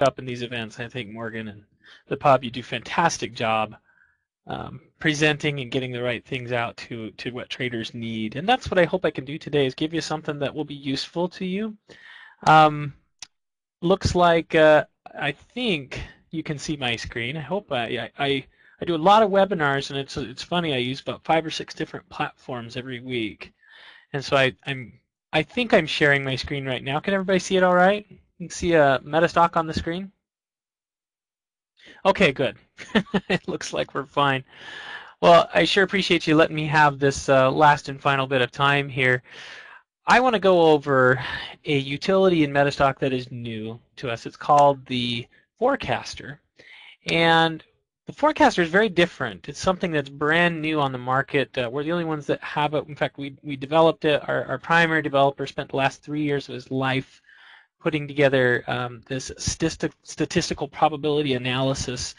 up in these events. I think Morgan and the pub, you do a fantastic job presenting and getting the right things out to what traders need. And that's what I hope I can do today, is give you something that will be useful to you. Looks like I think you can see my screen. I hope I do a lot of webinars, and it's funny. I use about 5 or 6 different platforms every week, and so I think I'm sharing my screen right now. Can everybody see it all right? You can see a MetaStock on the screen. Okay, good. It looks like we're fine. Well, I sure appreciate you letting me have this last and final bit of time here. I want to go over a utility in MetaStock that is new to us. It's called the Forecaster. And the Forecaster is very different. It's something that's brand new on the market. We're the only ones that have it. In fact, we developed it. Our primary developer spent the last 3 years of his life putting together this statistical probability analysis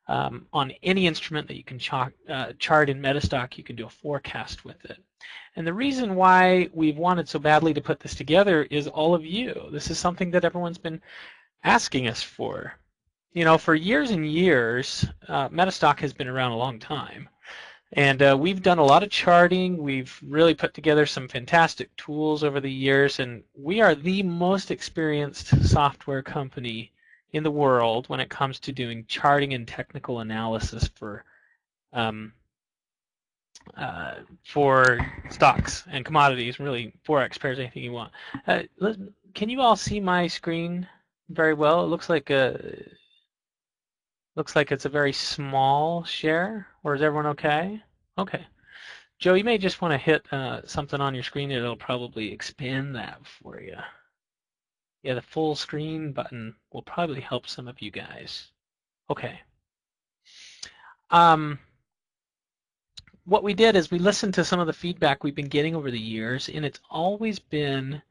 on any instrument that you can chart in MetaStock. You can do a forecast with it. And the reason why we've wanted so badly to put this together is all of you. This is something that everyone's been asking us for. You know, for years and years, MetaStock has been around a long time. And we've done a lot of charting. We've really put together some fantastic tools over the years, and we are the most experienced software company in the world when it comes to doing charting and technical analysis for stocks and commodities, really forex pairs, anything you want. Can you all see my screen very well? It looks like it's a very small share, or is everyone okay? Okay. Joe, you may just want to hit something on your screen. It'll probably expand that for you. Yeah, the full screen button will probably help some of you guys. Okay. What we did is we listened to some of the feedback we've been getting over the years, and it's always been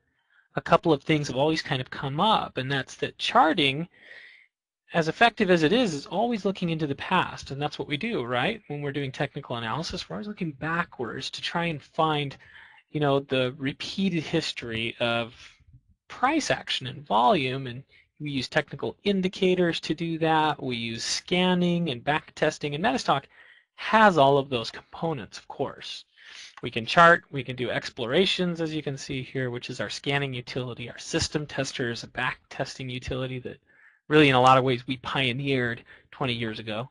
a couple of things have always kind of come up, and that's that charting, as effective as it is always looking into the past, and that's what we do, right? When we're doing technical analysis, we're always looking backwards to try and find, you know, the repeated history of price action and volume, and we use technical indicators to do that. We use scanning and back testing, and MetaStock has all of those components, of course. We can chart, we can do explorations, as you can see here, which is our scanning utility. Our system tester is a back testing utility that really in a lot of ways we pioneered 20 years ago.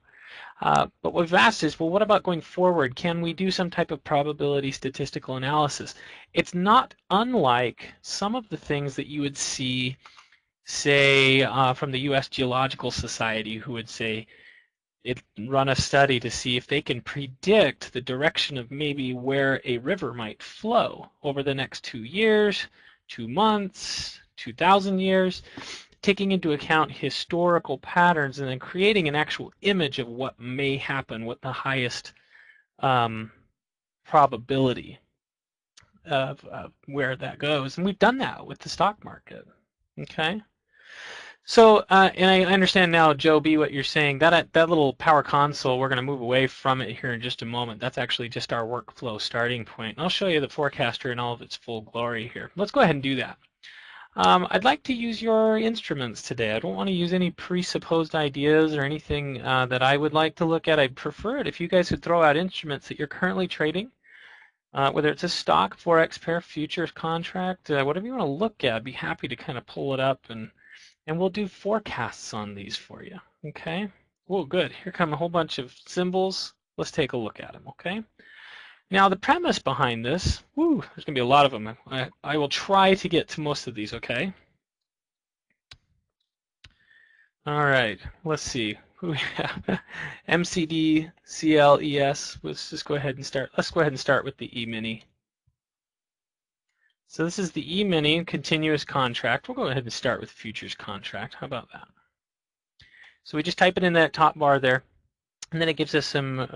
But what we've asked is, well, what about going forward? Can we do some type of probability statistical analysis? It's not unlike some of the things that you would see, say, from the U.S. Geological Society, who would say, run a study to see if they can predict the direction of maybe where a river might flow over the next 2 years, 2 months, 2,000 years, taking into account historical patterns and then creating an actual image of what may happen, what the highest probability of where that goes. And we've done that with the stock market. Okay. So, and I understand now, Joe B, what you're saying. That little power console, we're going to move away from it here in just a moment. That's actually just our workflow starting point. And I'll show you the forecaster in all of its full glory here. Let's go ahead and do that. I'd like to use your instruments today. I don't want to use any presupposed ideas or anything that I would like to look at. I'd prefer it if you guys would throw out instruments that you're currently trading, whether it's a stock, forex pair, futures contract, whatever you want to look at. I'd be happy to kind of pull it up and we'll do forecasts on these for you, okay? Oh, good. Here come a whole bunch of symbols. Let's take a look at them, okay? Now, the premise behind this, there's going to be a lot of them. I will try to get to most of these, okay? All right, let's see. Who we have? MCD, CLES. Let's just go ahead and start. Let's go ahead and start with the E-mini. So this is the E-mini continuous contract. We'll go ahead and start with futures contract. How about that? So we just type it in that top bar there, and then it gives us some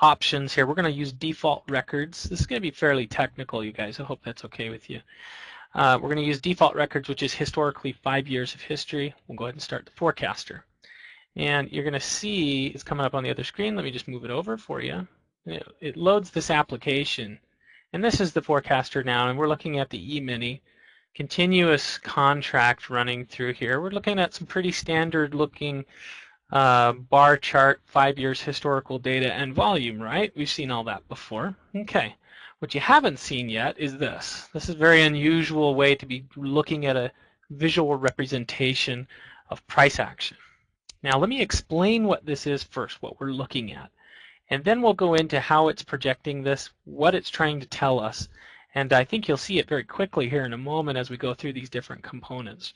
options here. We're going to use default records. This is going to be fairly technical, you guys. I hope that's okay with you. We're going to use default records, which is historically 5 years of history. We'll go ahead and start the forecaster. And you're going to see it's coming up on the other screen. Let me just move it over for you. It loads this application. And this is the forecaster now, and we're looking at the E-mini. continuous contract running through here. We're looking at some pretty standard looking bar chart, 5 years historical data and volume, right? We've seen all that before. Okay. What you haven't seen yet is this. This is a very unusual way to be looking at a visual representation of price action. Now let me explain what this is first, what we're looking at. And then we'll go into how it's projecting this, what it's trying to tell us. And I think you'll see it very quickly here in a moment as we go through these different components.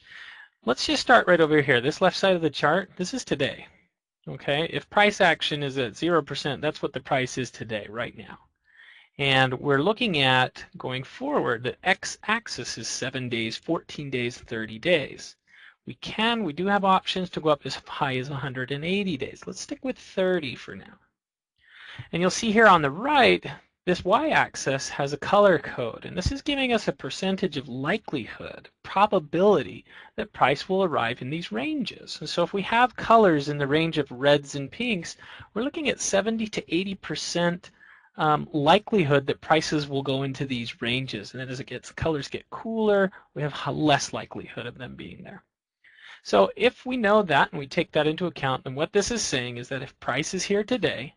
Let's just start right over here. This left side of the chart, this is today. Okay, if price action is at 0%, that's what the price is today, right now. And we're looking at, going forward, the x-axis is 7 days, 14 days, 30 days. We do have options to go up as high as 180 days. Let's stick with 30 for now. And you'll see here on the right, this y-axis has a color code, and this is giving us a percentage of likelihood, probability, that price will arrive in these ranges. And so if we have colors in the range of reds and pinks, we're looking at 70 to 80% likelihood that prices will go into these ranges. And then as colors get cooler, we have less likelihood of them being there. So if we know that and we take that into account, then what this is saying is that if price is here today,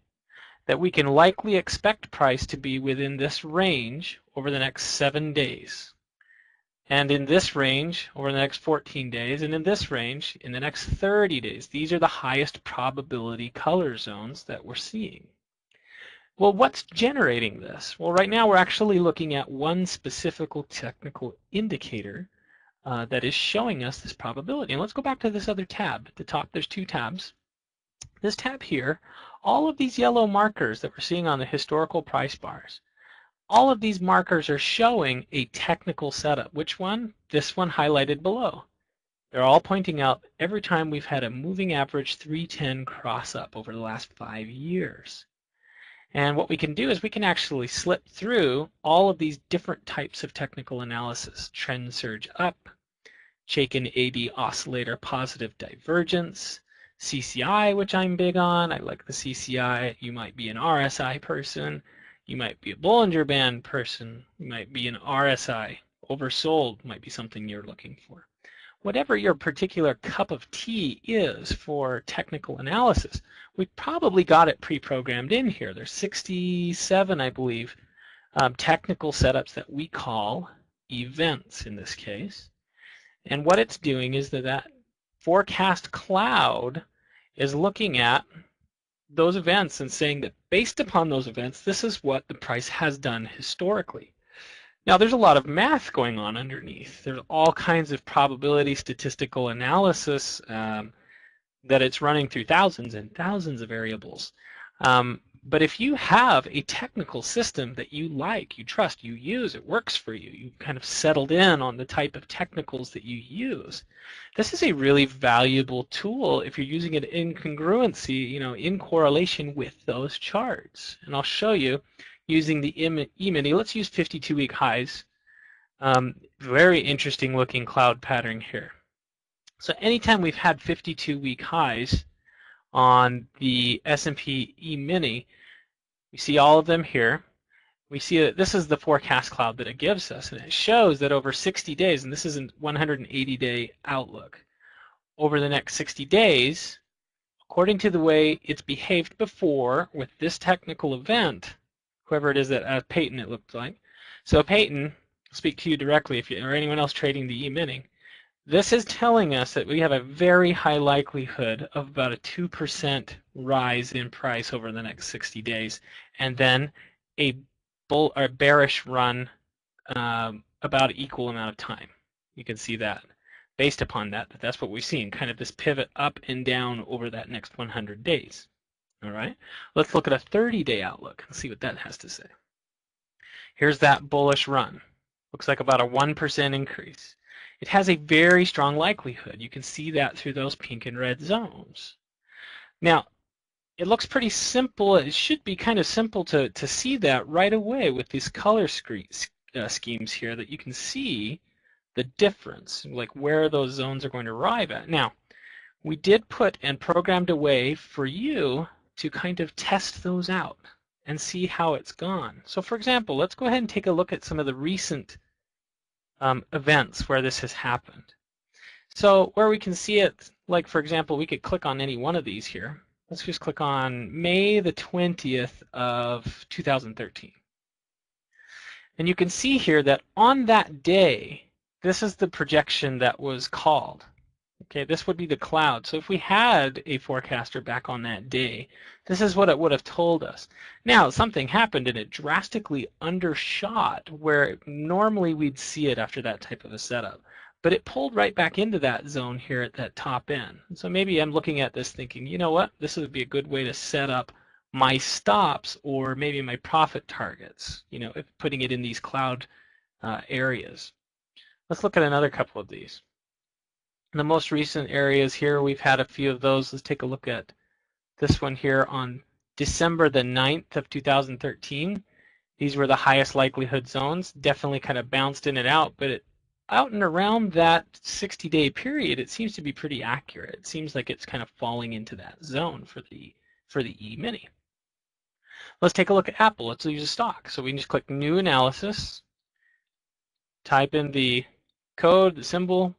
that we can likely expect price to be within this range over the next 7 days, and in this range over the next 14 days, and in this range in the next 30 days. These are the highest probability color zones that we're seeing. Well, what's generating this? Well, right now we're actually looking at one specific technical indicator that is showing us this probability. And let's go back to this other tab. At the top, there's 2 tabs. This tab here, all of these yellow markers that we're seeing on the historical price bars, all of these markers are showing a technical setup. Which one? This one highlighted below. They're all pointing out every time we've had a moving average 310 cross up over the last 5 years. And what we can do is we can actually slip through all of these different types of technical analysis. Trend surge up, Chaikin AB oscillator positive divergence, CCI, which I'm big on. I like the CCI. You might be an RSI person. You might be a Bollinger Band person. You might be an RSI. Oversold might be something you're looking for. Whatever your particular cup of tea is for technical analysis, we've probably got it pre-programmed in here. There's 67, I believe, technical setups that we call events in this case. And what it's doing is that forecast cloud is looking at those events and saying that based upon those events, this is what the price has done historically. Now, there's a lot of math going on underneath. There's all kinds of probability statistical analysis that it's running through thousands and thousands of variables. But if you have a technical system that you like, you trust, you use, it works for you, you've kind of settled in on the type of technicals that you use, this is a really valuable tool if you're using it in congruency, in correlation with those charts. And I'll show you using the E-mini. Let's use 52-week highs. Very interesting looking cloud pattern here. So anytime we've had 52-week highs on the S&P E-mini, we see all of them here. We see that this is the forecast cloud that it gives us, and it shows that over 60 days, and this is a 180-day outlook, over the next 60 days, according to the way it's behaved before with this technical event, whoever it is that Peyton it looked like. So Peyton, I'll speak to you directly if you or anyone else trading the E-mini. This is telling us that we have a very high likelihood of about a 2% rise in price over the next 60 days, and then a bull or bearish run about equal amount of time. You can see that based upon that, that's what we've seen, kind of this pivot up and down over that next 100 days. All right, let's look at a 30-day outlook and see what that has to say. Here's that bullish run. Looks like about a 1% increase. It has a very strong likelihood. You can see that through those pink and red zones. Now, it looks pretty simple. It should be kind of simple to see that right away with these color schemes here, that you can see the difference, like where those zones are going to arrive at. Now, we did put and programmed a way for you to kind of test those out and see how it's gone. So for example, let's go ahead and take a look at some of the recent events where this has happened. So where we can see it, like for example, we could click on any one of these here. Let's just click on May the 20th of 2013. And you can see here that on that day, this is the projection that was called. Okay, this would be the cloud. So if we had a forecaster back on that day, this is what it would have told us. Now, something happened and it drastically undershot where normally we'd see it after that type of a setup. But it pulled right back into that zone here at that top end. So maybe I'm looking at this thinking, you know what, this would be a good way to set up my stops or maybe my profit targets, you know, if putting it in these cloud areas. Let's look at another couple of these. In the most recent areas here, we've had a few of those. Let's take a look at this one here on December the 9th of 2013. These were the highest likelihood zones. Definitely kind of bounced in and out, but out and around that 60-day period, it seems to be pretty accurate. It seems like it's kind of falling into that zone for the E-mini. Let's take a look at Apple. Let's use a stock. So we can just click New Analysis, type in the code, the symbol,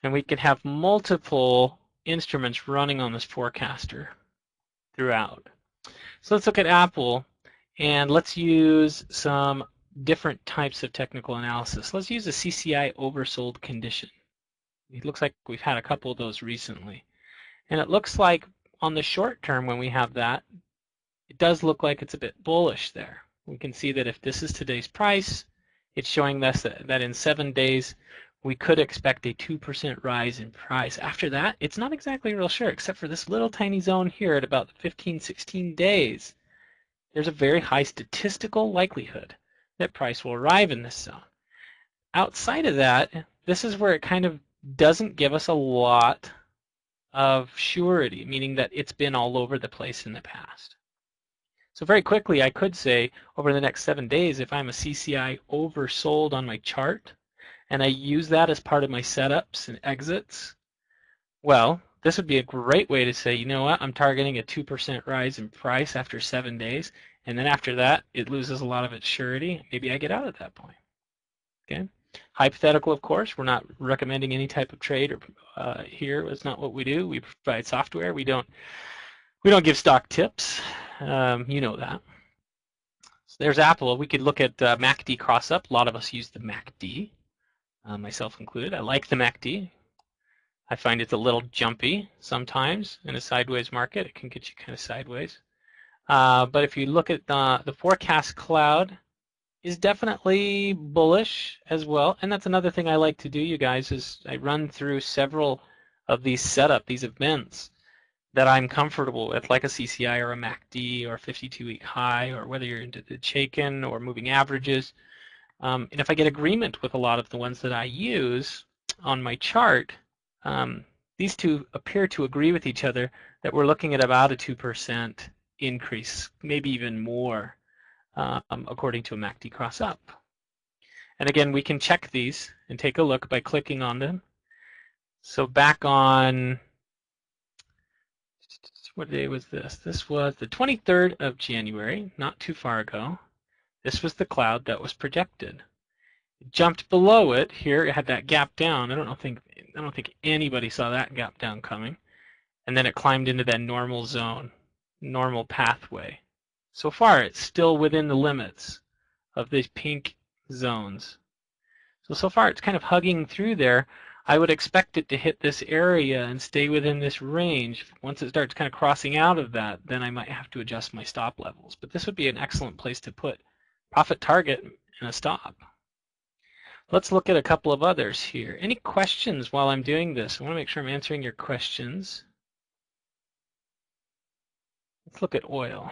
and we can have multiple instruments running on this forecaster throughout. So let's look at Apple, and let's use some different types of technical analysis. Let's use a CCI oversold condition. It looks like we've had a couple of those recently. And it looks like on the short term when we have that, it does look like it's a bit bullish there. We can see that if this is today's price, it's showing us that in 7 days, we could expect a 2% rise in price. After that, it's not exactly real sure, except for this little tiny zone here at about 15, 16 days. There's a very high statistical likelihood that price will arrive in this zone. Outside of that, this is where it kind of doesn't give us a lot of surety, meaning that it's been all over the place in the past. So very quickly, I could say over the next 7 days, if I'm a CCI oversold on my chart, and I use that as part of my setups and exits, well, this would be a great way to say, you know what, I'm targeting a 2% rise in price after 7 days, and then after that, it loses a lot of its surety. Maybe I get out at that point. Okay. Hypothetical, of course. We're not recommending any type of trade or here. It's not what we do. We provide software. We don't give stock tips. You know that. So there's Apple. We could look at MACD cross up. A lot of us use the MACD, myself included. I like the MACD. I find it's a little jumpy sometimes in a sideways market. It can get you kind of sideways. But if you look at the forecast cloud, is definitely bullish as well. And that's another thing I like to do, you guys, is I run through several of these these events that I'm comfortable with, like a CCI or a MACD or a 52-week high, or whether you're into the Chaikin or moving averages. And if I get agreement with a lot of the ones that I use on my chart, these two appear to agree with each other that we're looking at about a 2% increase, maybe even more, according to a MACD cross up. And again, we can check these and take a look by clicking on them. So back on, what day was this? This was the 23rd of January, not too far ago. This was the cloud that was projected. It jumped below it here. It had that gap down. I don't think anybody saw that gap down coming. And then it climbed into that normal zone, normal pathway. So far, it's still within the limits of these pink zones. So far, it's kind of hugging through there. I would expect it to hit this area and stay within this range. Once it starts kind of crossing out of that, then I might have to adjust my stop levels. But this would be an excellent place to put profit target and a stop. Let's look at a couple of others here. Any questions while I'm doing this? I want to make sure I'm answering your questions. Let's look at oil.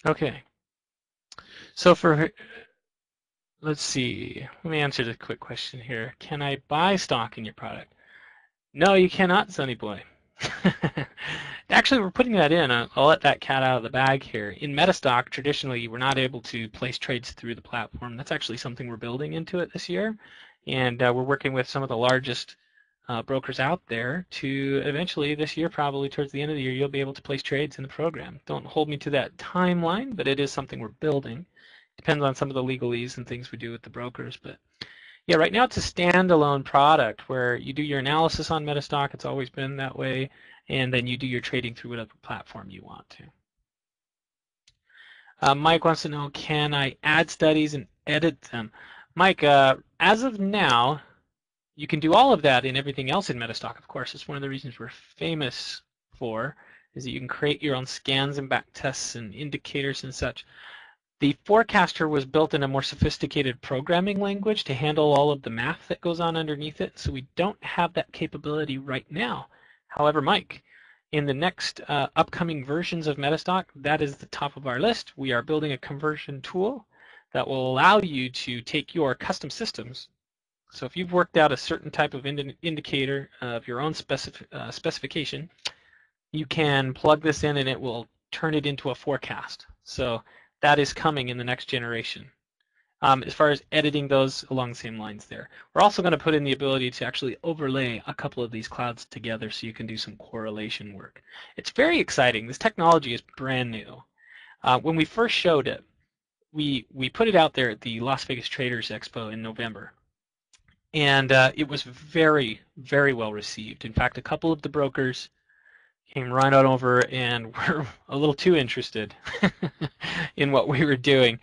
Okay. So let's see. Let me answer the quick question here. Can I buy stock in your product? No, you cannot, Sonny Boy. Actually, we're putting that in. I'll let that cat out of the bag here. In MetaStock, traditionally, we're not able to place trades through the platform. That's actually something we're building into it this year. And we're working with some of the largest brokers out there to eventually this year, probably towards the end of the year, you'll be able to place trades in the program. Don't hold me to that timeline, but it is something we're building. Depends on some of the legalese and things we do with the brokers. But yeah, right now it's a standalone product where you do your analysis on MetaStock. It's always been that way. And then you do your trading through whatever platform you want to. Mike wants to know, can I add studies and edit them? Mike, as of now, you can do all of that in everything else in MetaStock, of course. It's one of the reasons we're famous for, is that you can create your own scans and back tests and indicators and such. The forecaster was built in a more sophisticated programming language to handle all of the math that goes on underneath it, so we don't have that capability right now. However, Mike, in the next upcoming versions of MetaStock, that is the top of our list. We are building a conversion tool that will allow you to take your custom systems. So if you've worked out a certain type of indicator of your own specification, you can plug this in and it will turn it into a forecast. So that is coming in the next generation. As far as editing those along the same lines there. We're also going to put in the ability to actually overlay a couple of these clouds together so you can do some correlation work. It's very exciting. This technology is brand new. When we first showed it, we put it out there at the Las Vegas Traders Expo in November. And it was very, very well received. In fact, a couple of the brokers came right on over and were a little too interested in what we were doing.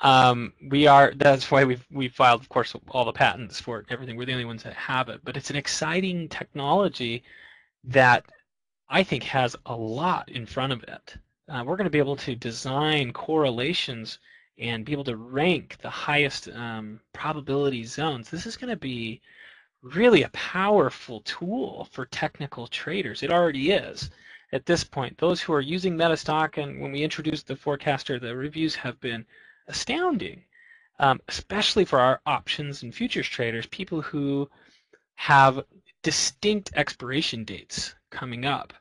That's why we filed, of course, all the patents for it and everything. We're the only ones that have it. But it's an exciting technology that I think has a lot in front of it. We're going to be able to design correlations and be able to rank the highest probability zones. This is going to be really a powerful tool for technical traders. It already is. At this point, those who are using MetaStock, and when we introduced the forecaster, the reviews have been astounding, especially for our options and futures traders, people who have distinct expiration dates coming up,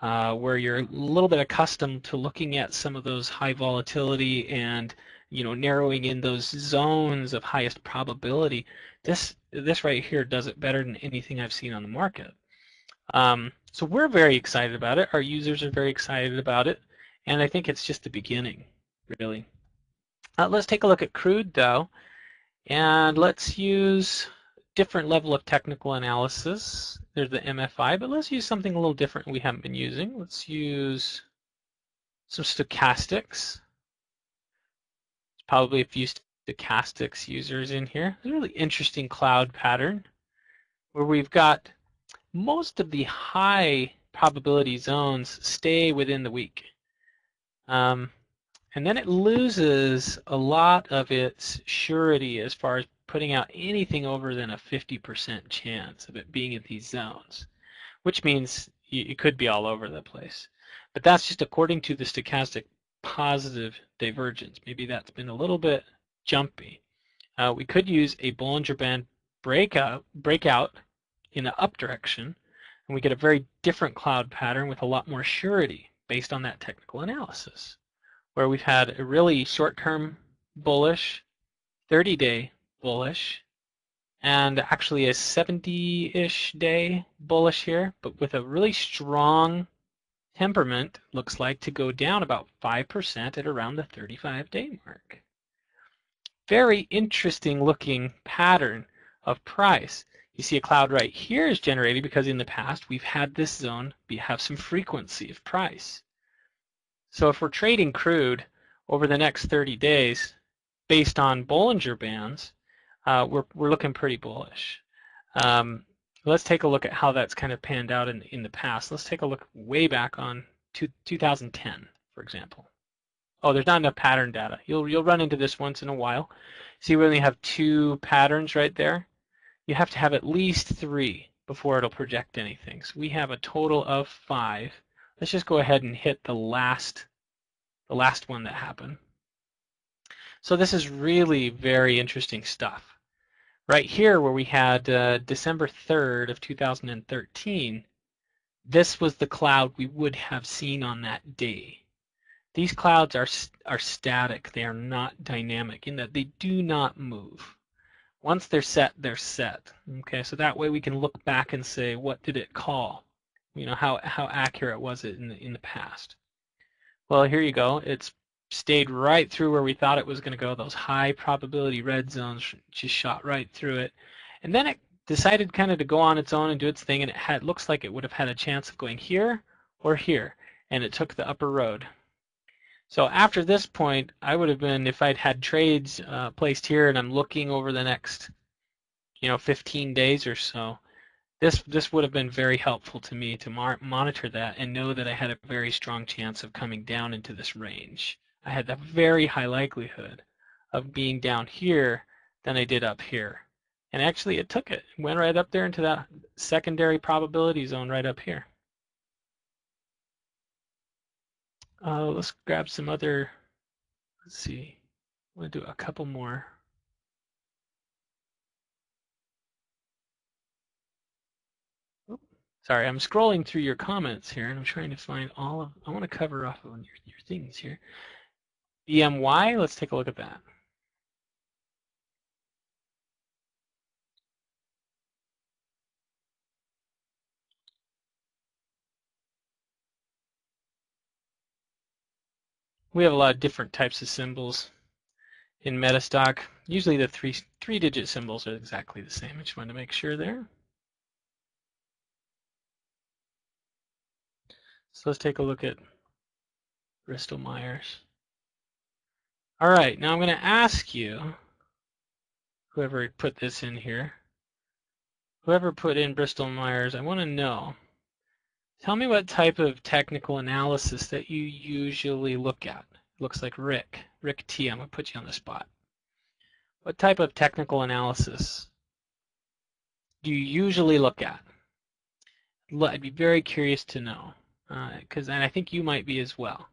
where you're a little bit accustomed to looking at some of those high volatility and narrowing in those zones of highest probability. This right here does it better than anything I've seen on the market. So we're very excited about it. Our users are very excited about it, and I think it's just the beginning, really. Let's take a look at crude, though, and let's use different level of technical analysis. There's the MFI, but let's use something a little different we haven't been using. Let's use some stochastics. There's probably a few stochastics users in here. There's a really interesting cloud pattern where we've got most of the high probability zones stay within the week. And then it loses a lot of its surety as far as putting out anything over than a 50% chance of it being in these zones, which means it could be all over the place. But that's just according to the stochastic positive divergence. Maybe that's been a little bit jumpy. We could use a Bollinger Band breakout in the up direction, and we get a very different cloud pattern with a lot more surety based on that technical analysis, where we've had a really short-term bullish, 30-day bullish, and actually a 70-ish day bullish here, but with a really strong temperament, looks like, to go down about 5% at around the 35-day mark. Very interesting looking pattern of price. You see a cloud right here is generated because in the past we've had this zone have some frequency of price. So if we're trading crude over the next 30 days based on Bollinger Bands, we're looking pretty bullish. Let's take a look at how that's kind of panned out in the past. Let's take a look way back on 2010, for example. Oh, there's not enough pattern data. You'll run into this once in a while. See, we only have 2 patterns right there. You have to have at least 3 before it'll project anything. So we have a total of 5. Let's just go ahead and hit the last one that happened. So this is really very interesting stuff. Right here where we had December 3rd of 2013, this was the cloud we would have seen on that day. These clouds are static. They are not dynamic in that they do not move. Once they're set, they're set. Okay, so that way we can look back and say, what did it call? You know, how accurate was it in the past? Well, here you go. It's stayed right through where we thought it was going to go. Those high probability red zones just shot right through it. And then it decided kind of to go on its own and do its thing, and it looks like it would have had a chance of going here or here, and it took the upper road. So after this point, I would have been, if I'd had trades placed here and I'm looking over the next, 15 days or so, this would have been very helpful to me to monitor that and know that I had a very strong chance of coming down into this range. I had a very high likelihood of being down here than I did up here. And actually it took it. It went right up there into that secondary probability zone right up here. Let's grab some other, let's see, I'm going to do a couple more. Sorry, I'm scrolling through your comments here, and I'm trying to find all of. I want to cover off on your things here. BMY, let's take a look at that. We have a lot of different types of symbols in MetaStock. Usually the three-digit symbols are exactly the same. I just wanted to make sure there. So let's take a look at Bristol Myers. All right, now I'm going to ask you, whoever put this in here, whoever put in Bristol Myers, I want to know, tell me what type of technical analysis that you usually look at. It looks like Rick T, I'm going to put you on the spot. What type of technical analysis do you usually look at? I'd be very curious to know, and I think you might be as well.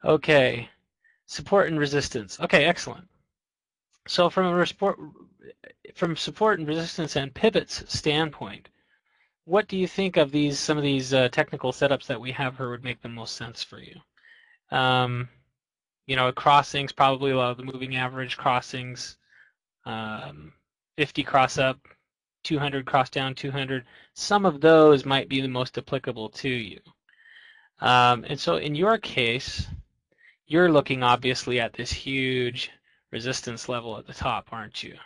Okay, support and resistance. Okay, excellent. So from support and resistance and pivots standpoint, what do you think of some of these technical setups that we have here would make the most sense for you? Crossings, probably a lot of the moving average crossings, 50 cross up, 200 cross down, 200. Some of those might be the most applicable to you. And so in your case, you're looking obviously at this huge resistance level at the top, aren't you?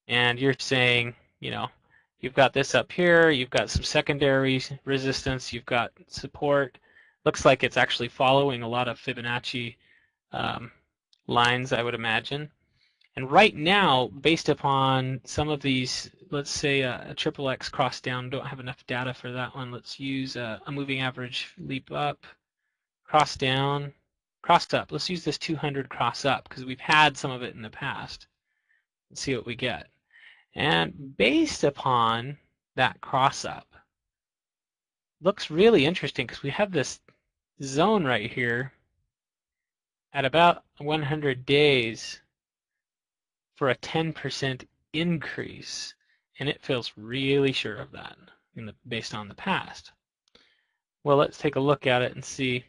And you're saying, you've got this up here, you've got some secondary resistance, you've got support. Looks like it's actually following a lot of Fibonacci lines, I would imagine. And right now, based upon some of these, let's say a triple X cross down, don't have enough data for that one. Let's use a moving average leap up, cross down, cross up. Let's use this 200 cross up because we've had some of it in the past. Let's see what we get. And based upon that cross up, looks really interesting because we have this zone right here at about 100 days for a 10% increase, and it feels really sure of that based on the past. Well, let's take a look at it and see.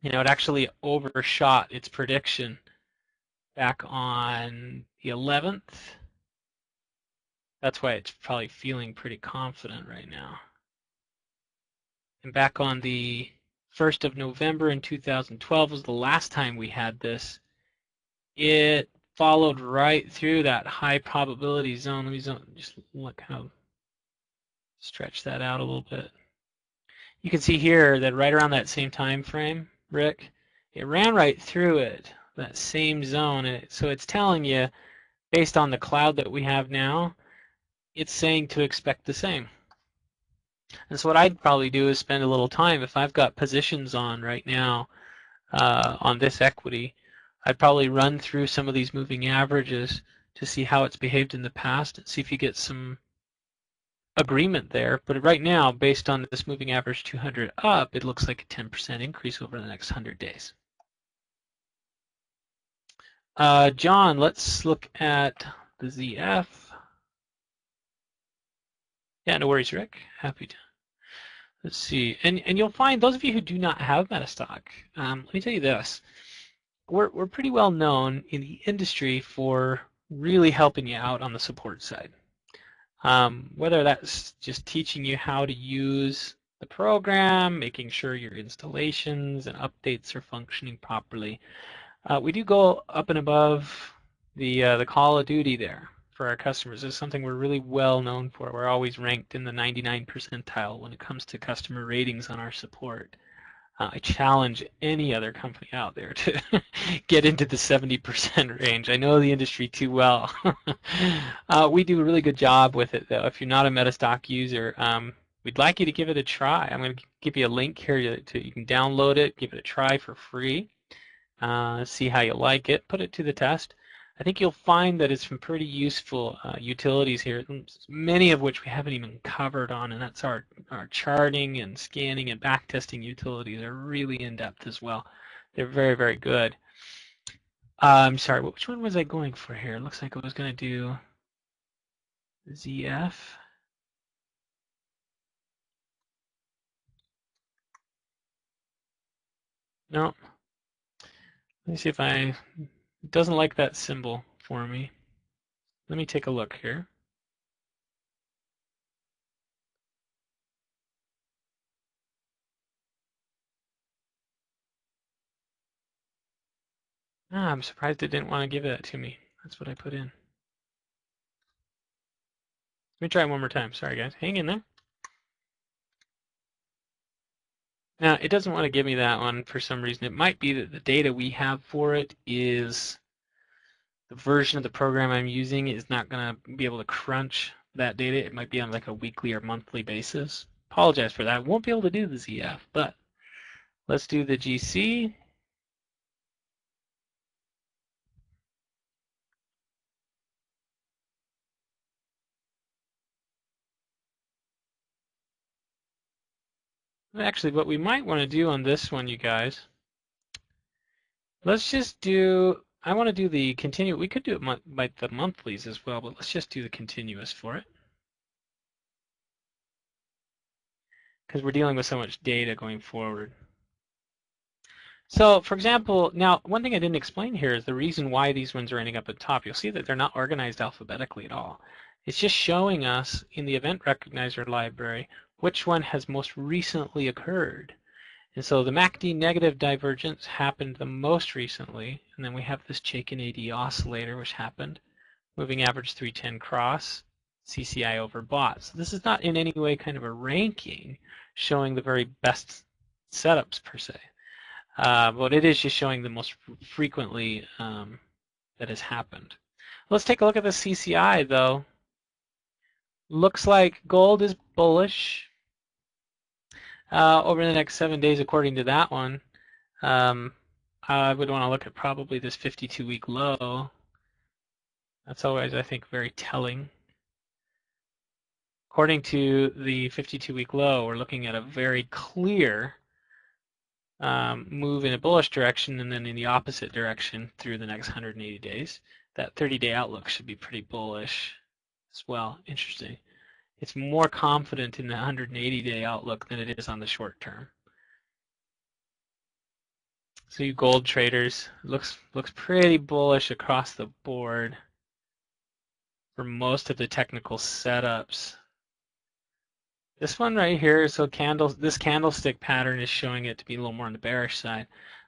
It actually overshot its prediction back on the 11th. That's why it's probably feeling pretty confident right now. And back on the 1st of November in 2012 was the last time we had this. It followed right through that high probability zone. Let me just look how, stretch that out a little bit. You can see here that right around that same time frame, Rick, it ran right through it, that same zone. So it's telling you, based on the cloud that we have now, it's saying to expect the same. And so what I'd probably do is spend a little time, if I've got positions on right now on this equity, I'd probably run through some of these moving averages to see how it's behaved in the past and see if you get some agreement there. But right now, based on this moving average 200 up, it looks like a 10% increase over the next 100 days. John, let's look at the ZF. Yeah, no worries, Rick. Happy to. Let's see. And you'll find those of you who do not have MetaStock, let me tell you this. We're pretty well known in the industry for really helping you out on the support side. Whether that's just teaching you how to use the program, making sure your installations and updates are functioning properly. We do go up and above the call of duty there for our customers. It's something we're really well known for. We're always ranked in the 99 percentile when it comes to customer ratings on our support. I challenge any other company out there to get into the 70% range. I know the industry too well. We do a really good job with it, though. If you're not a MetaStock user, we'd like you to give it a try. I'm going to give you a link here you can download it, give it a try for free, see how you like it, put it to the test. I think you'll find that it's some pretty useful utilities here, many of which we haven't even covered on, and that's our charting and scanning and backtesting utilities are really in-depth as well. They're very, very good. I'm sorry, which one was I going for here? It looks like I was going to do ZF. No. Let me see if it doesn't like that symbol for me. Let me take a look here. I'm surprised it didn't want to give that to me. That's what I put in. Let me try it one more time. Sorry, guys. Hang in there. Now, it doesn't want to give me that one for some reason. It might be that the data we have for it is the version of the program I'm using is not going to be able to crunch that data. It might be on like a weekly or monthly basis. Apologize for that. I won't be able to do the ZF, but let's do the GC. Actually, what we might want to do on this one, you guys, let's just do, I want to do the continuous. We could do it by the monthlies as well, but let's just do the continuous for it. Because we're dealing with so much data going forward. So, for example, now one thing I didn't explain here is the reason why these ones are ending up at the top. You'll see that they're not organized alphabetically at all. It's just showing us in the event recognizer library which one has most recently occurred. And so the MACD negative divergence happened the most recently, and then we have this Chaikin AD oscillator which happened, moving average 310 cross, CCI overbought. So this is not in any way kind of a ranking showing the very best setups per se. But it is just showing the most frequently that has happened. Let's take a look at the CCI though. Looks like gold is bullish over the next 7 days according to that one. I would want to look at probably this 52-week low. That's always, I think, very telling. According to the 52-week low, we're looking at a very clear move in a bullish direction and then in the opposite direction through the next 180 days. That 30-day outlook should be pretty bullish as well. Interesting. It's more confident in the 180-day outlook than it is on the short term. So you gold traders, looks pretty bullish across the board for most of the technical setups. This one right here, so this candlestick pattern is showing it to be a little more on the bearish side.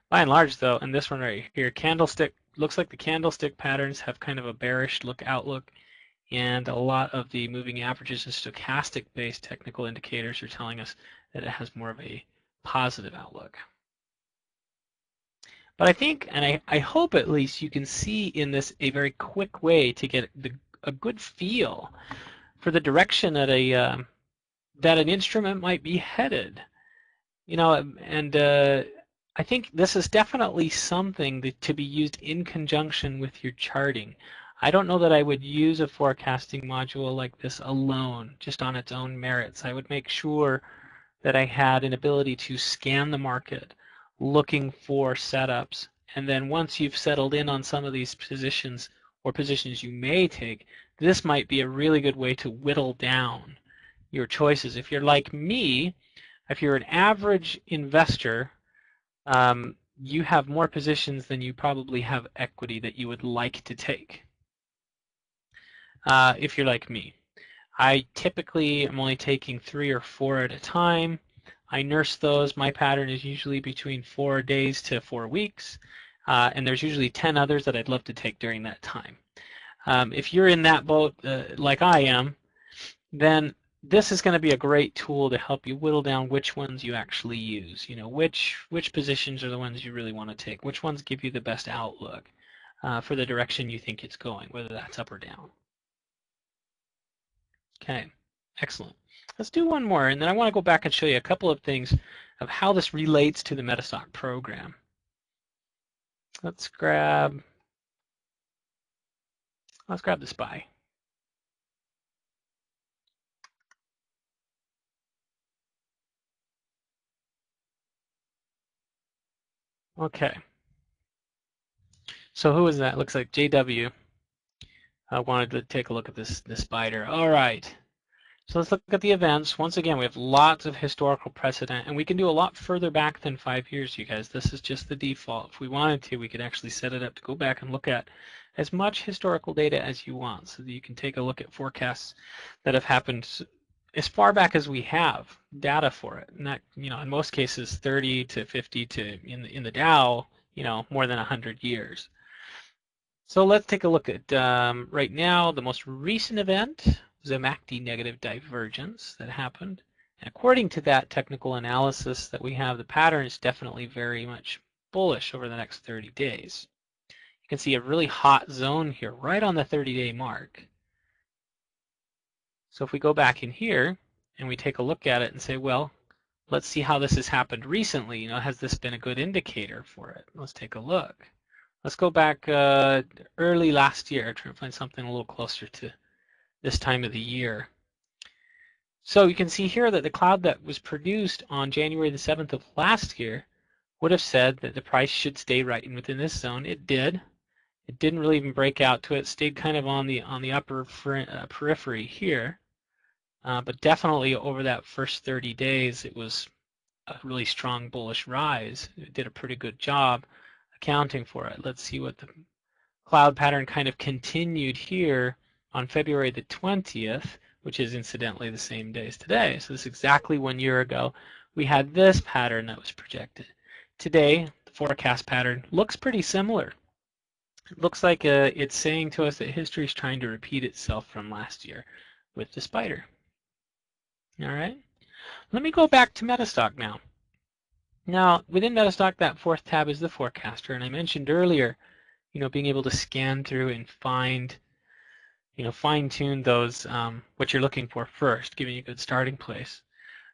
By and large though, and this one right here, candlestick, looks like the candlestick patterns have kind of a bearish outlook, and a lot of the moving averages and stochastic based technical indicators are telling us that it has more of a positive outlook. But I think, and I hope at least, you can see in this a very quick way to get a good feel for the direction that an instrument might be headed. You know, and I think this is definitely something to be used in conjunction with your charting. I don't know that I would use a forecasting module like this alone, just on its own merits. I would make sure that I had an ability to scan the market looking for setups. And then once you've settled in on some of these positions or positions you may take, this might be a really good way to whittle down your choices. If you're like me, if you're an average investor, you have more positions than you probably have equity that you would like to take. If you're like me, I typically am only taking 3 or 4 at a time. I nurse those. My pattern is usually between 4 days to 4 weeks, and there's usually 10 others that I'd love to take during that time. If you're in that boat like I am, then this is going to be a great tool to help you whittle down which ones you actually use. You know, which positions are the ones you really want to take, which ones give you the best outlook for the direction you think it's going, whether that's up or down. Okay, excellent. Let's do one more, and then I want to go back and show you a couple of things of how this relates to the MetaStock program. Let's grab the SPY. Okay. So who is that? Looks like JW. I wanted to take a look at this spider. All right. So let's look at the events. Once again, we have lots of historical precedent, and we can do a lot further back than 5 years, you guys. This is just the default. If we wanted to, we could actually set it up to go back and look at as much historical data as you want, so that you can take a look at forecasts that have happened as far back as we have data for it. And that, you know, in most cases, 30 to 50 to in the Dow, you know, more than 100 years. So let's take a look at right now. The most recent event was a MACD negative divergence that happened. And according to that technical analysis that we have, the pattern is definitely very much bullish over the next 30 days. You can see a really hot zone here right on the 30-day mark. So if we go back in here and we take a look at it and say, well, let's see how this has happened recently. You know, has this been a good indicator for it? Let's take a look. Let's go back early last year, try to find something a little closer to this time of the year. So you can see here that the cloud that was produced on January the 7th of last year would have said that the price should stay right within this zone. It did. It didn't really even break out to it. It stayed kind of on the upper periphery here. But definitely over that first 30 days, it was a really strong bullish rise. It did a pretty good job accounting for it. Let's see what the cloud pattern kind of continued here on February the 20th, which is incidentally the same day as today. So this is exactly 1 year ago. We had this pattern that was projected. Today, the forecast pattern looks pretty similar. It looks like it's saying to us that history is trying to repeat itself from last year with the spider. All right. Let me go back to MetaStock now. Now, within MetaStock, that fourth tab is the forecaster, and I mentioned earlier, you know, being able to scan through and find, you know, fine-tune those what you're looking for first, giving you a good starting place.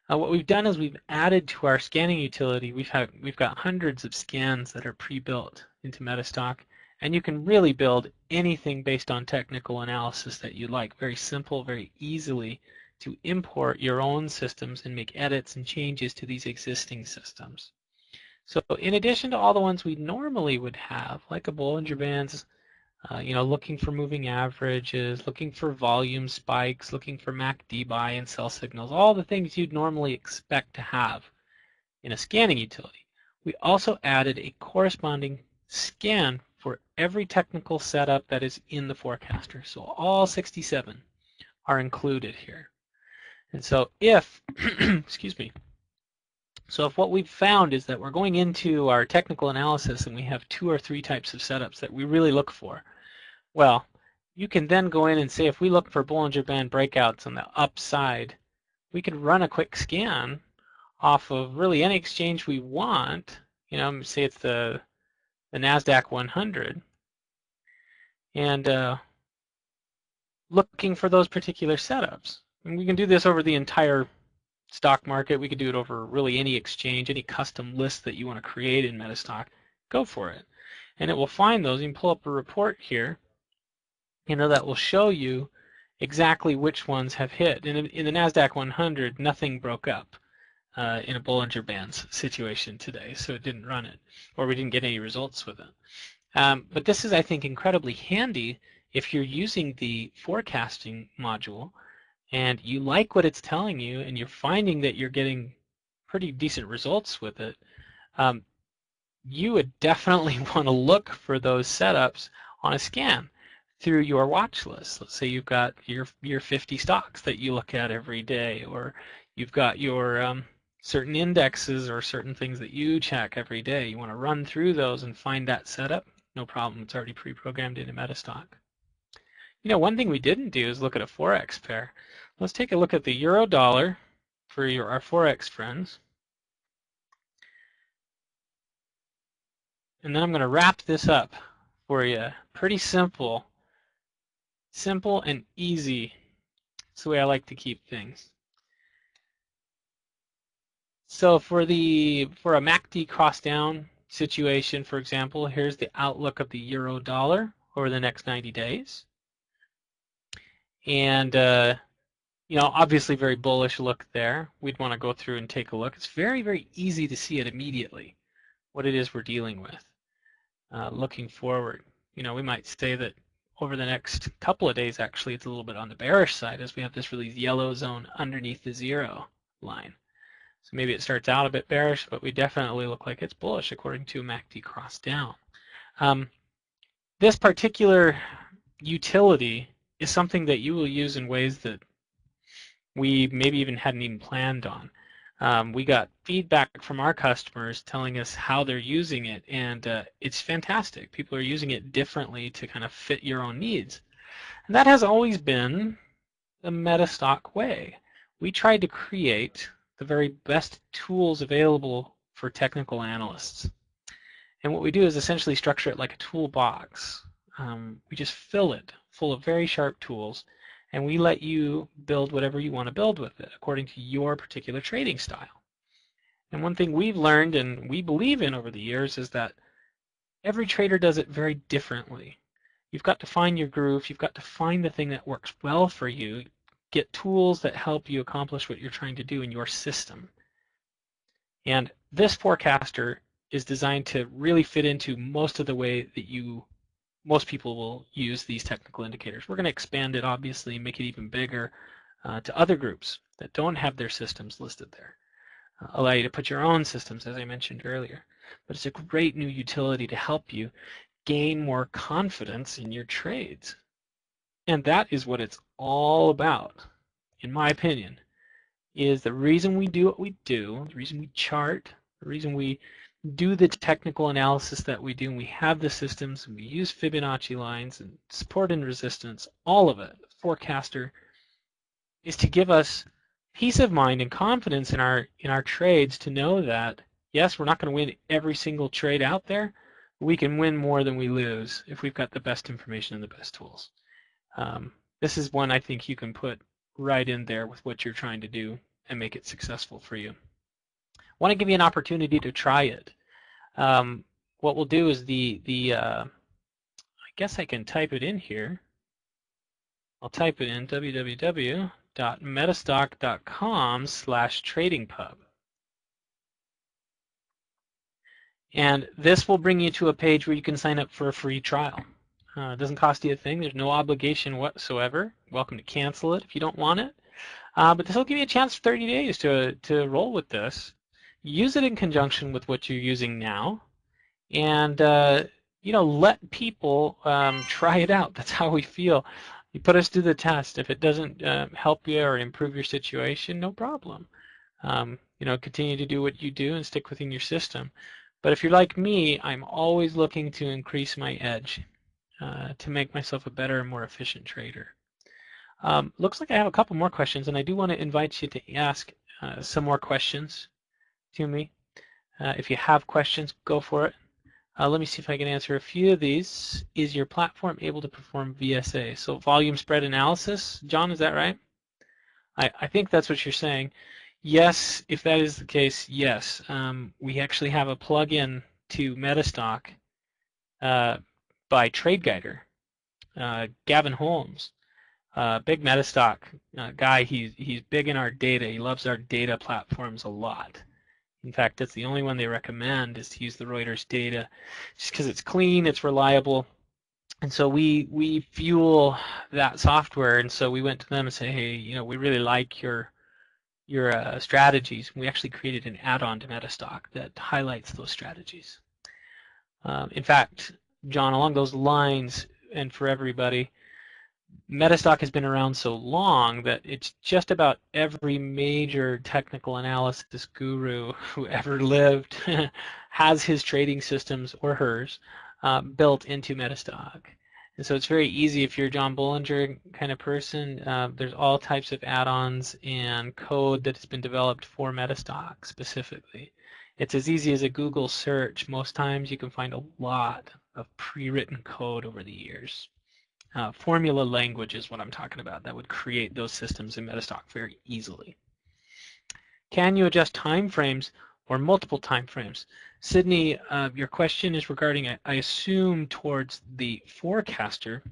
What we've done is we've added to our scanning utility. We've got hundreds of scans that are pre-built into MetaStock, and you can really build anything based on technical analysis that you like. Very simple, very easily to import your own systems and make edits and changes to these existing systems. So in addition to all the ones we normally would have, like a Bollinger Bands, you know, looking for moving averages, looking for volume spikes, looking for MACD buy and sell signals, all the things you'd normally expect to have in a scanning utility. We also added a corresponding scan for every technical setup that is in the forecaster. So all 67 are included here. And so if, excuse me, so if what we've found is that we're going into our technical analysis and we have 2 or 3 types of setups that we really look for, well, you can then go in and say if we look for Bollinger Band breakouts on the upside, we could run a quick scan off of really any exchange we want. You know, say it's the NASDAQ 100, and looking for those particular setups. And we can do this over the entire stock market. We could do it over really any exchange, any custom list that you want to create in MetaStock. Go for it. And it will find those. You can pull up a report here, you know, that will show you exactly which ones have hit. And in the NASDAQ 100, nothing broke up in a Bollinger Bands situation today, so it didn't run it, or we didn't get any results with it. But this is, I think, incredibly handy if you're using the forecasting module and you like what it's telling you, and you're finding that you're getting pretty decent results with it, you would definitely want to look for those setups on a scan through your watch list. Let's say you've got your 50 stocks that you look at every day, or you've got your certain indexes or certain things that you check every day. You want to run through those and find that setup. No problem. It's already pre-programmed into MetaStock. One thing we didn't do is look at a Forex pair. Let's take a look at the euro dollar for our Forex friends. And then I'm going to wrap this up for you. Pretty simple. Simple and easy. It's the way I like to keep things. So for a MACD cross down situation, for example, here's the outlook of the euro dollar over the next 90 days. And obviously very bullish look there. We'd want to go through and take a look. It's very, very easy to see it immediately, what it is we're dealing with. Looking forward, we might say that over the next couple of days, actually, it's a little bit on the bearish side as we have this really yellow zone underneath the zero line. So maybe it starts out a bit bearish, but we definitely look like it's bullish according to MACD cross down. This particular utility is something that you will use in ways that we maybe even hadn't even planned on. We got feedback from our customers telling us how they're using it, and it's fantastic. People are using it differently to kind of fit your own needs. And that has always been the MetaStock way. We tried to create the very best tools available for technical analysts. And what we do is essentially structure it like a toolbox. We just fill it full of very sharp tools, and we let you build whatever you want to build with it according to your particular trading style. And one thing we've learned and we believe in over the years is that every trader does it very differently. You've got to find your groove. You've got to find the thing that works well for you. Get tools that help you accomplish what you're trying to do in your system. And this forecaster is designed to really fit into most of the way that most people will use these technical indicators. We're going to expand it, obviously, and make it even bigger to other groups that don't have their systems listed there. Allow you to put your own systems, as I mentioned earlier. But it's a great new utility to help you gain more confidence in your trades. And that is what it's all about, in my opinion, is the reason we do what we do, the reason we chart, the reason we do the technical analysis that we do, and we have the systems, and we use Fibonacci lines and support and resistance, all of it, forecaster, is to give us peace of mind and confidence in our trades to know that, yes, we're not going to win every single trade out there, but we can win more than we lose if we've got the best information and the best tools. This is one I think you can put right in there with what you're trying to do and make it successful for you. I want to give you an opportunity to try it. What we'll do is I guess I can type it in here. I'll type it in www.metastock.com/tradingpub. And this will bring you to a page where you can sign up for a free trial. It doesn't cost you a thing. There's no obligation whatsoever. You're welcome to cancel it if you don't want it. But this will give you a chance for 30 days to roll with this. Use it in conjunction with what you're using now. And, let people try it out. That's how we feel. You put us through the test. If it doesn't help you or improve your situation, no problem. Continue to do what you do and stick within your system. But if you're like me, I'm always looking to increase my edge to make myself a better and more efficient trader. Looks like I have a couple more questions, and I do want to invite you to ask some more questions to me. If you have questions, go for it. Let me see if I can answer a few of these. Is your platform able to perform VSA? So volume spread analysis, John, is that right? I think that's what you're saying. Yes, if that is the case, yes. We actually have a plugin to MetaStock by TradeGuider, Gavin Holmes, big MetaStock guy. He's big in our data. He loves our data platforms a lot. In fact, that's the only one they recommend is to use the Reuters data, just because it's clean, it's reliable, And so we fuel that software, and so we went to them and said, hey, you know, we really like your strategies. We actually created an add-on to MetaStock that highlights those strategies. In fact, John, along those lines, and for everybody, MetaStock has been around so long that it's just about every major technical analysis guru who ever lived has his trading systems or hers built into MetaStock. And so it's very easy if you're a John Bollinger kind of person. There's all types of add-ons and code that has been developed for MetaStock specifically. It's as easy as a Google search. Most times you can find a lot of pre-written code over the years. Formula language is what I'm talking about that would create those systems in MetaStock very easily. Can you adjust time frames or multiple time frames? Sydney, your question is regarding, I assume, towards the forecaster.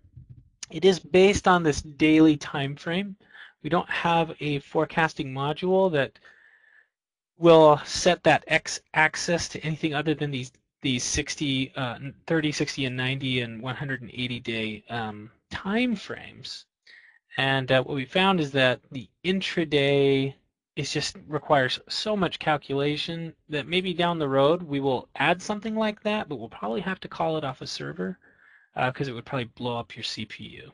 It is based on this daily time frame. We don't have a forecasting module that will set that x-axis to anything other than these 60, 30, 60, and 90 and 180 day time frames. And what we found is that the intraday is just requires so much calculation that maybe down the road we will add something like that, but we'll probably have to call it off a server because it would probably blow up your CPU.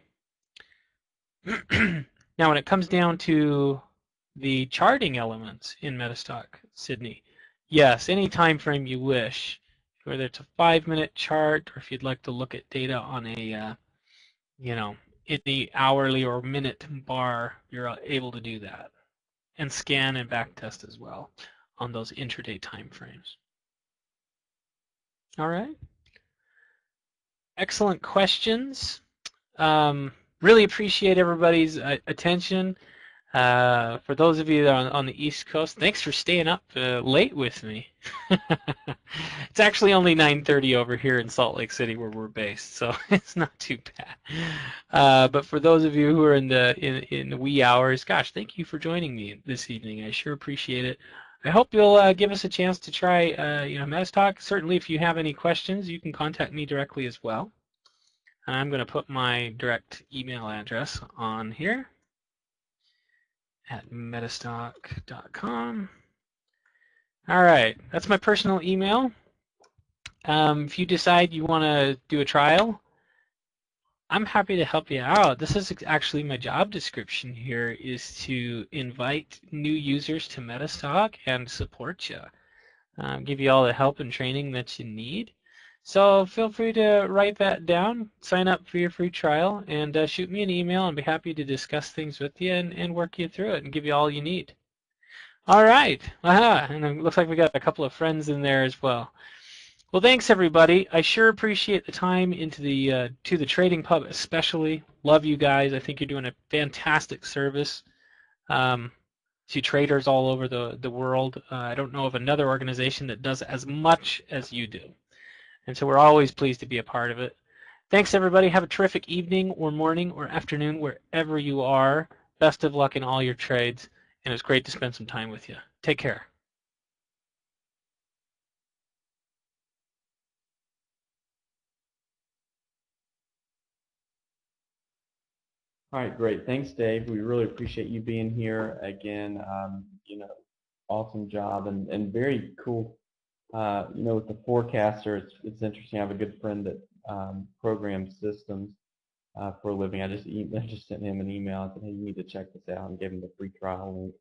Now, when it comes down to the charting elements in MetaStock, Sydney, yes, any time frame you wish, whether it's a 5-minute chart or if you'd like to look at data on a, you know, in the hourly or minute bar, you're able to do that, and scan and backtest as well on those intraday time frames. All right. Excellent questions. Really appreciate everybody's attention. For those of you that are on the East Coast, thanks for staying up late with me. It's actually only 9:30 over here in Salt Lake City where we're based, so it's not too bad. But for those of you who are in the wee hours, gosh, thank you for joining me this evening. I sure appreciate it. I hope you'll give us a chance to try, MetaStock. Certainly, if you have any questions, you can contact me directly as well. I'm going to put my direct email address on here at metastock.com. All right, that's my personal email. If you decide you want to do a trial, I'm happy to help you out. This is actually my job description here, is to invite new users to MetaStock and support you, give you all the help and training that you need. So feel free to write that down, sign up for your free trial, and shoot me an email. I'd be happy to discuss things with you and work you through it and give you all you need. All right. And it looks like we got a couple of friends in there as well. Well, thanks everybody. I sure appreciate the time into the to the TradingPub especially. Love you guys. I think you're doing a fantastic service to traders all over the world. I don't know of another organization that does as much as you do. And so we're always pleased to be a part of it. Thanks everybody. Have a terrific evening or morning or afternoon wherever you are. Best of luck in all your trades. And it was great to spend some time with you. Take care. All right, great. Thanks, Dave. We really appreciate you being here again. Awesome job and very cool. With the forecaster, it's interesting. I have a good friend that programs systems for a living. I just sent him an email. I said, hey, you need to check this out, and gave him the free trial link.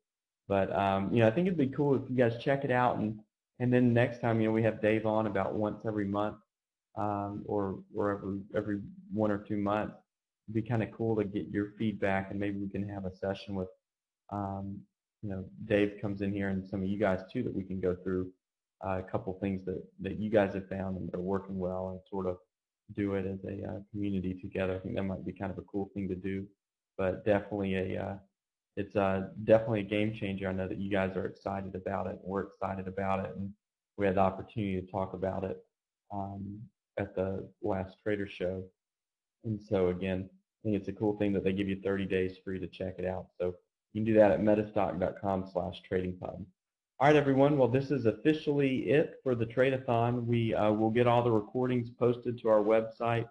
But I think it'd be cool if you guys check it out, and then next time, we have Dave on about once every month, or every 1 or 2 months. It'd be kind of cool to get your feedback, and maybe we can have a session with, Dave comes in here and some of you guys too, that we can go through a couple things that you guys have found and that are working well, and sort of do it as a community together. I think that might be kind of a cool thing to do, but definitely it's definitely a game changer. I know that you guys are excited about it, and we're excited about it, and we had the opportunity to talk about it at the last Trader Show. And so again, I think it's a cool thing that they give you 30 days free to check it out. So you can do that at metastock.com/tradingpub. All right, everyone. Well, this is officially it for the Trade-a-thon. We will get all the recordings posted to our website